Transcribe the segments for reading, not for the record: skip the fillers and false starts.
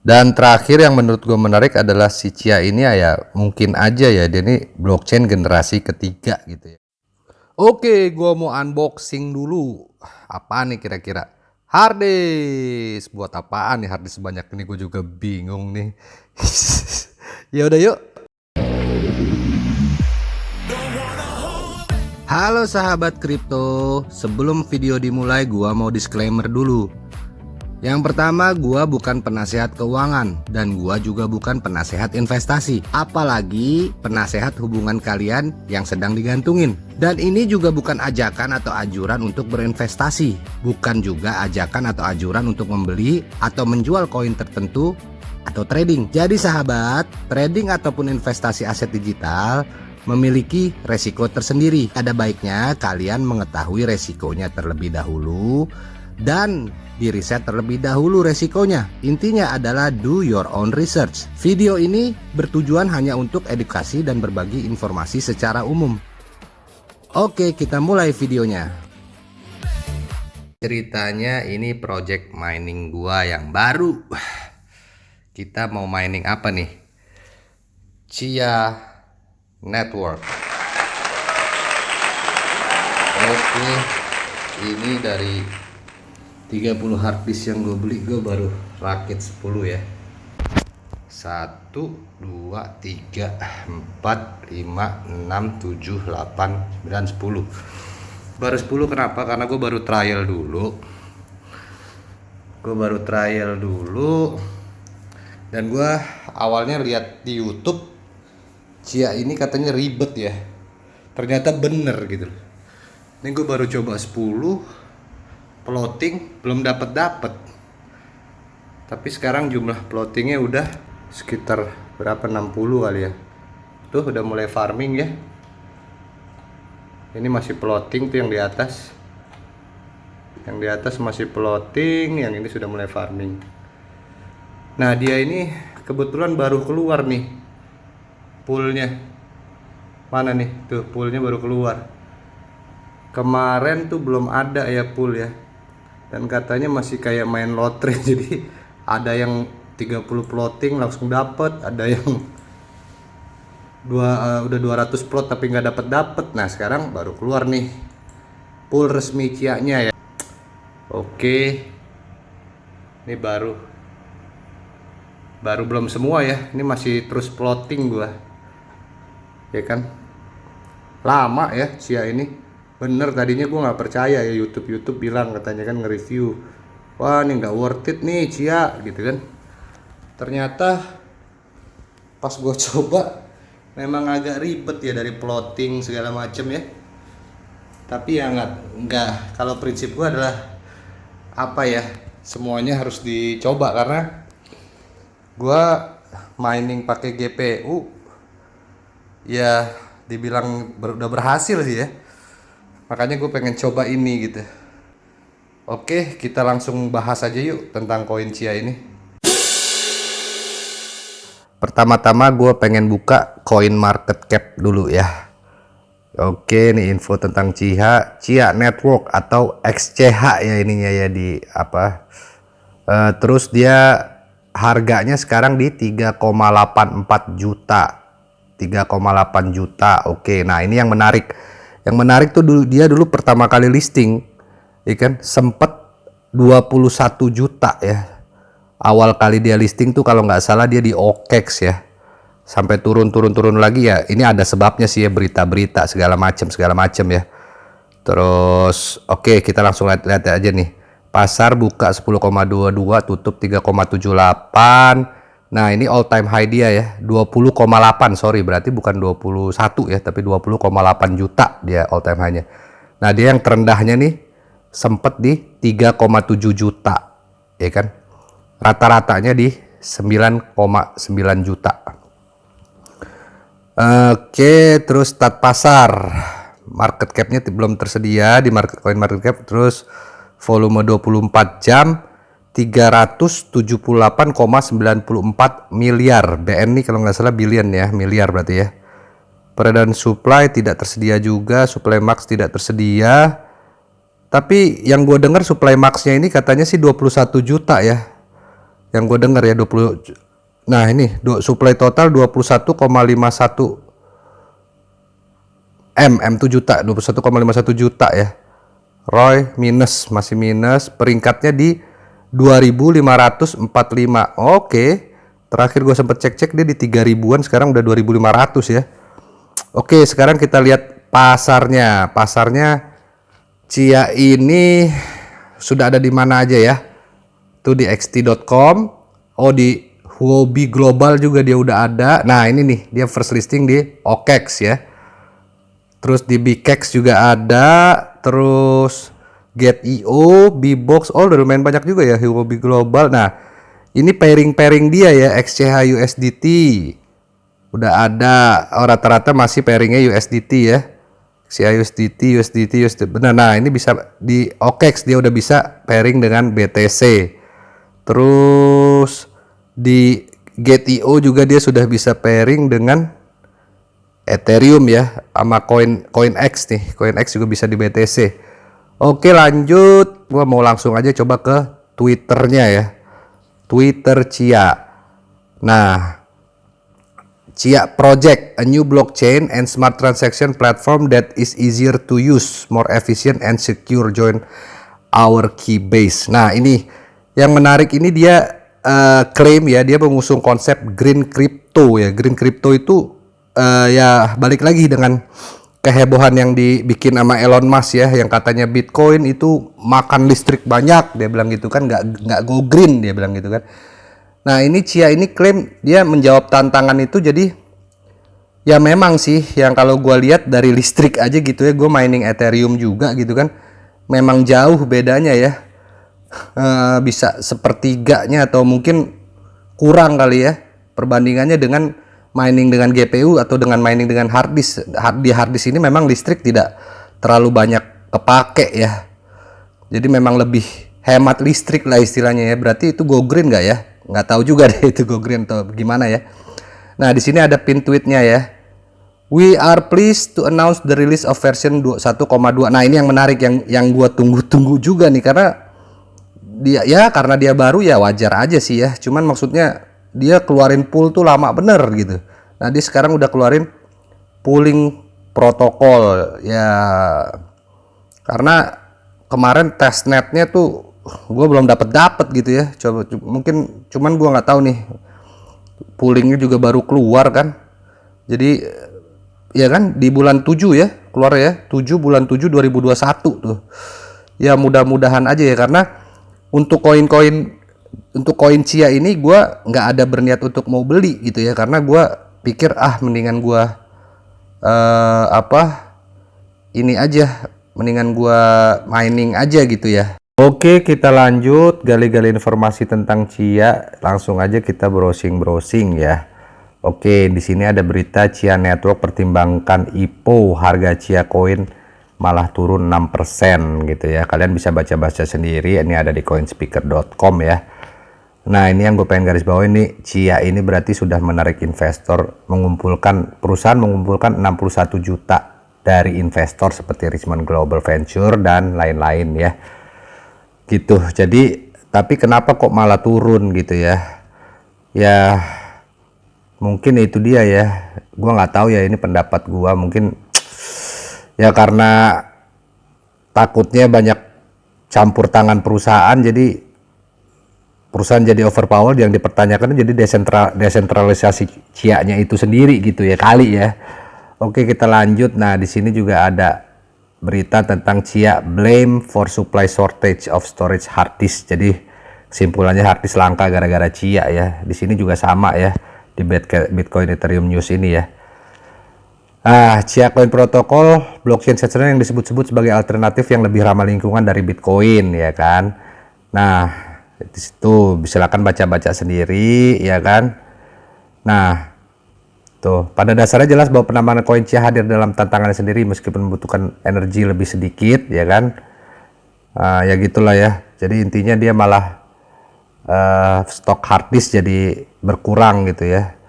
Dan terakhir yang menurut gue menarik adalah si Chia ini ya mungkin aja ya dia ini blockchain generasi ketiga gitu ya. Oke, gue mau unboxing dulu. Apa nih kira-kira? Harddisk. Buat apaan nih harddisk sebanyak ini? Gue juga bingung nih. Ya udah yuk. Halo sahabat kripto. Sebelum video dimulai, gue mau disclaimer dulu. Yang pertama, gua bukan penasehat keuangan dan gua juga bukan penasehat investasi, apalagi penasehat hubungan kalian yang sedang digantungin. Dan ini juga bukan ajakan atau anjuran untuk berinvestasi, bukan juga ajakan atau anjuran untuk membeli atau menjual koin tertentu atau trading. Jadi sahabat, trading ataupun investasi aset digital memiliki resiko tersendiri. Ada baiknya kalian mengetahui resikonya terlebih dahulu dan diriset terlebih dahulu resikonya. Intinya adalah do your own research. Video ini bertujuan hanya untuk edukasi dan berbagi informasi secara umum. Oke, kita mulai videonya. Ceritanya ini project mining gua yang baru. Kita mau mining apa nih? Chia Network. Oke, ini dari 30 harddisk yang gue beli, gue baru rakit 10 ya. 1, 2, 3, 4, 5, 6, 7, 8, 9, 10. Baru 10 kenapa? Karena gue baru trial dulu. Dan gue awalnya lihat di YouTube Chia ini katanya ribet ya. Ternyata bener gitu. Ini gue baru coba 10 plotting, belum dapat. Tapi sekarang jumlah plottingnya udah sekitar berapa, 60 kali ya. Tuh udah mulai farming ya. Ini masih plotting tuh yang di atas. Yang di atas masih plotting, yang ini sudah mulai farming. Nah, dia ini kebetulan baru keluar nih poolnya. Mana nih? Tuh poolnya baru keluar. Kemarin tuh belum ada ya pool ya. Dan katanya masih kayak main lotre. Jadi ada yang 30 plotting langsung dapet, ada yang udah 200 plot tapi nggak dapet. Nah sekarang baru keluar nih pool resmi Chia-nya ya. Oke, ini baru belum semua ya. Ini masih terus plotting gua, ya kan. Lama ya Chia ini. Bener, tadinya gue nggak percaya ya, YouTube bilang katanya kan nge-review, wah ini nggak worth it nih Chia gitu kan. Ternyata pas gue coba memang agak ribet ya, dari plotting segala macem ya. Tapi ya nggak, kalau prinsip gue adalah apa ya, semuanya harus dicoba. Karena gue mining pakai GPU ya dibilang udah berhasil sih ya. Makanya gue pengen coba ini gitu. Oke, kita langsung bahas aja yuk tentang koin Chia ini. Pertama-tama gue pengen buka coin market cap dulu ya. Oke, ini info tentang Chia Network atau XCH ya ininya ya, di apa. Terus dia harganya sekarang di 3,84 juta. 3,8 juta. Oke, nah ini yang menarik. Yang menarik tuh dia dulu pertama kali listing, ya kan, sempet 21 juta ya. Awal kali dia listing tuh kalau nggak salah dia di OKEX ya. Sampai turun lagi ya. Ini ada sebabnya sih ya, berita-berita segala macam ya. Terus oke, kita langsung lihat aja nih. Pasar buka 10,22, tutup 3,78. Nah ini all time high dia ya, 20,8, sorry berarti bukan 21 ya, tapi 20,8 juta dia all time high-nya. Nah dia yang terendahnya nih sempet di 3,7 juta ya kan, rata-ratanya di 9,9 juta. Oke, terus stat pasar, market cap-nya belum tersedia di coin market cap. Terus volume 24 jam 378,94 miliar BN nih kalau nggak salah, billion ya, miliar berarti ya. Peredaran supply tidak tersedia juga, supply max tidak tersedia. Tapi yang gue dengar supply maxnya ini katanya sih 21 juta ya. Yang gue denger ya 20. Nah, ini supply total 21,51 M tuh juta, 21,51 juta ya. Roy masih minus, peringkatnya di 2545. Oke. Terakhir gue sempet cek-cek dia di 3000-an, sekarang udah 2500 ya. Oke, sekarang kita lihat pasarnya. Pasarnya Chia ini sudah ada di mana aja ya? Tuh di xt.com. Oh, di Huobi Global juga dia udah ada. Nah, ini nih, dia first listing di OKEX ya. Terus di BKEX juga ada, terus Get.io, Bbox, udah lumayan banyak juga ya Huobi Global. Nah, ini pairing dia ya, XCH USDT. Udah ada, rata-rata masih pairingnya USDT ya. XCH USDT. Benar, nah ini bisa di OKEX dia udah bisa pairing dengan BTC. Terus di Get.io juga dia sudah bisa pairing dengan Ethereum ya, sama CoinX nih. CoinX juga bisa di BTC. Oke, lanjut. Gua mau langsung aja coba ke Twitternya ya. Twitter Chia. Nah, Chia Project, a new blockchain and smart transaction platform that is easier to use, more efficient and secure. Join our Keybase. Nah, ini yang menarik, ini dia klaim ya, dia mengusung konsep green crypto ya. Green crypto itu ya balik lagi dengan kehebohan yang dibikin sama Elon Musk ya, yang katanya Bitcoin itu makan listrik banyak, dia bilang gitu kan, nggak go green, dia bilang gitu kan. Nah, ini Chia ini klaim dia menjawab tantangan itu. Jadi ya memang sih, yang kalau gue lihat dari listrik aja gitu ya, gue mining Ethereum juga gitu kan, memang jauh bedanya ya. Bisa sepertiganya atau mungkin kurang kali ya perbandingannya dengan mining dengan GPU atau dengan mining dengan hard disk. Di hard disk ini memang listrik tidak terlalu banyak kepake ya, jadi memang lebih hemat listrik lah istilahnya ya. Berarti itu go green nggak ya? Nggak tahu juga deh itu go green atau gimana ya. Nah, di sini ada pin tweetnya ya. We are pleased to announce the release of version 1,2. Nah, ini yang menarik, yang gua tunggu-tunggu juga nih, karena karena dia baru ya wajar aja sih ya. Cuman maksudnya dia keluarin pool tuh lama bener gitu. Nah, dia sekarang udah keluarin pooling protokol ya, karena kemarin testnetnya tuh gue belum dapet gitu ya. Coba mungkin, cuman gue nggak tahu nih, poolingnya juga baru keluar kan. Jadi ya kan di bulan 7 ya keluar ya, bulan 7 2021 tuh. Ya mudah-mudahan aja ya, karena untuk koin Chia ini gue nggak ada berniat untuk mau beli gitu ya, karena gue pikir mendingan gue ini aja, mendingan gue mining aja gitu ya. Oke, kita lanjut gali-gali informasi tentang Chia. Langsung aja kita browsing ya. Oke, di sini ada berita Chia Network pertimbangkan IPO, harga Chia Coin malah turun 6% gitu ya. Kalian bisa baca-baca sendiri, ini ada di coinspeaker.com ya. Nah, ini yang gue pengen garis bawah, ini Chia ini berarti sudah menarik investor, perusahaan mengumpulkan 61 juta dari investor seperti Richmond Global Venture dan lain-lain ya. Gitu. Jadi, tapi kenapa kok malah turun gitu ya? Ya, mungkin itu dia ya. Gua nggak tahu ya, ini pendapat gua, mungkin ya karena takutnya banyak campur tangan perusahaan, jadi perusahaan jadi overpower, yang dipertanyakan jadi desentralisasi Chia-nya itu sendiri gitu ya kali ya. Oke, kita lanjut. Nah, di sini juga ada berita tentang Chia blame for supply shortage of storage hard disk. Jadi kesimpulannya hard disk langka gara-gara Chia ya. Di sini juga sama ya di Bitcoin Ethereum News ini ya. Chia Coin Protocol, blockchain searcher yang disebut-sebut sebagai alternatif yang lebih ramah lingkungan dari Bitcoin ya kan. Nah, di situ silakan baca-baca sendiri ya kan. Nah, tuh pada dasarnya jelas bahwa penambahan koin Chia hadir dalam tantangannya sendiri meskipun membutuhkan energi lebih sedikit ya kan. Ya gitulah ya. Jadi intinya dia malah stok hard disk jadi berkurang gitu ya.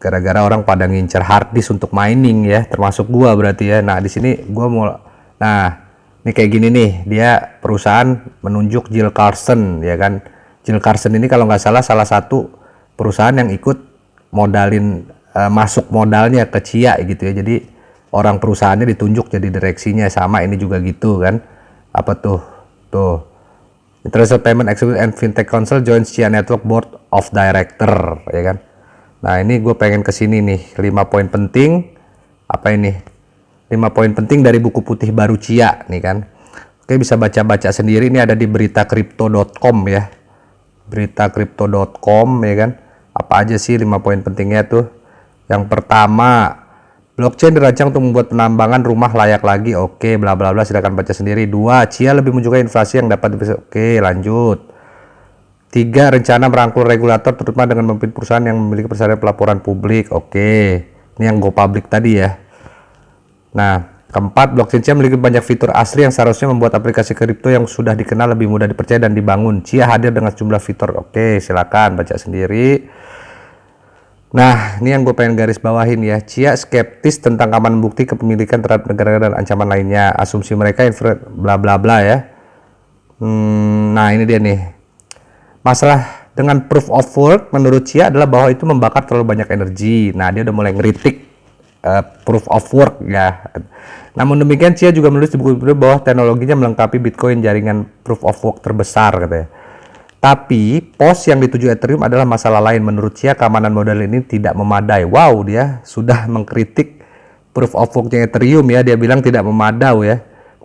Gara-gara orang pada ngincer hard disk untuk mining ya, termasuk gua berarti ya. Nah, di sini gua mau, nah ini kayak gini nih, dia perusahaan menunjuk Jill Carlson ya kan, Jill Carson ini kalau nggak salah satu perusahaan yang ikut modalin masuk modalnya ke Chia gitu ya. Jadi orang perusahaannya ditunjuk jadi direksinya, sama ini juga gitu kan. Apa tuh? Tuh. International Payment Executive and Fintech Council joins Chia Network Board of Director, ya kan. Nah, ini gue pengen kesini nih, 5 poin penting. Apa ini? 5 poin penting dari buku putih baru Chia nih kan. Oke, bisa baca-baca sendiri, ini ada di beritakripto.com ya. Beritakripto.com ya kan. Apa aja sih 5 poin pentingnya tuh? Yang pertama, blockchain dirancang untuk membuat penambangan rumah layak lagi. Oke, bla bla bla, silakan baca sendiri. 2, Chia lebih menyukai inflasi yang dapat Oke, lanjut. 3, rencana merangkul regulator terutama dengan memimpin perusahaan yang memiliki persediaan pelaporan publik. Oke, ini yang go public tadi ya. Nah, keempat, blockchain Chia memiliki banyak fitur asli yang seharusnya membuat aplikasi kripto yang sudah dikenal lebih mudah dipercaya dan dibangun. Chia hadir dengan sejumlah fitur. Oke, silakan baca sendiri. Nah, ini yang gue pengen garis bawahin ya. Chia skeptis tentang keamanan bukti kepemilikan terhadap negara dan ancaman lainnya. Asumsi mereka bla bla bla ya. Nah, ini dia nih. Masalah dengan proof of work menurut Chia adalah bahwa itu membakar terlalu banyak energi. Nah, dia udah mulai ngeritik proof of work ya. Namun demikian, Chia juga menulis di buku bahwa teknologinya melengkapi Bitcoin, jaringan proof of work terbesar katanya. Tapi pos yang dituju Ethereum adalah masalah lain. Menurut Chia, keamanan modal ini tidak memadai. Wow, dia sudah mengkritik proof of worknya Ethereum ya. Dia bilang tidak memadai ya,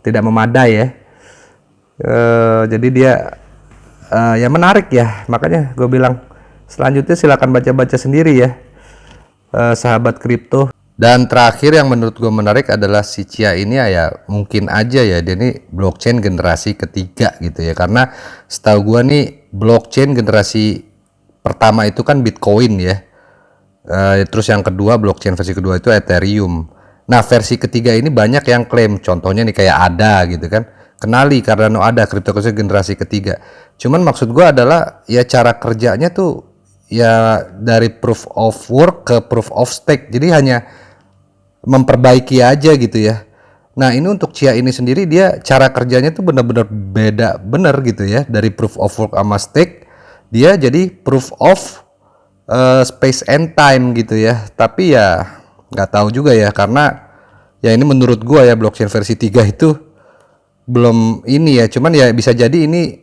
tidak memadai ya. Jadi dia ya menarik ya. Makanya gue bilang selanjutnya silakan baca-baca sendiri ya, sahabat kripto. Dan terakhir yang menurut gue menarik adalah si Chia ini ya mungkin aja ya dia ini blockchain generasi ketiga gitu ya, karena setahu gue nih blockchain generasi pertama itu kan Bitcoin ya, terus yang kedua blockchain versi kedua itu Ethereum. Nah, versi ketiga ini banyak yang klaim, contohnya nih kayak ADA gitu kan, kenali Cardano ADA, cryptocurrency generasi ketiga. Cuman maksud gue adalah ya cara kerjanya tuh ya dari proof of work ke proof of stake, jadi hanya memperbaiki aja gitu ya. Nah, ini untuk Chia ini sendiri dia cara kerjanya tuh benar-benar beda bener gitu ya, dari proof of work sama stake dia jadi proof of space and time gitu ya. Tapi ya nggak tahu juga ya, karena ya ini menurut gua ya blockchain versi 3 itu belum ini ya, cuman ya bisa jadi ini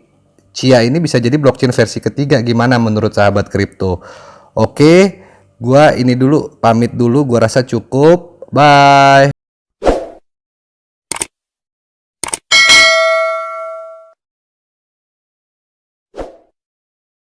Chia ini bisa jadi blockchain versi ketiga. Gimana menurut sahabat kripto? Oke, gua ini dulu pamit dulu, gua rasa cukup. Bye.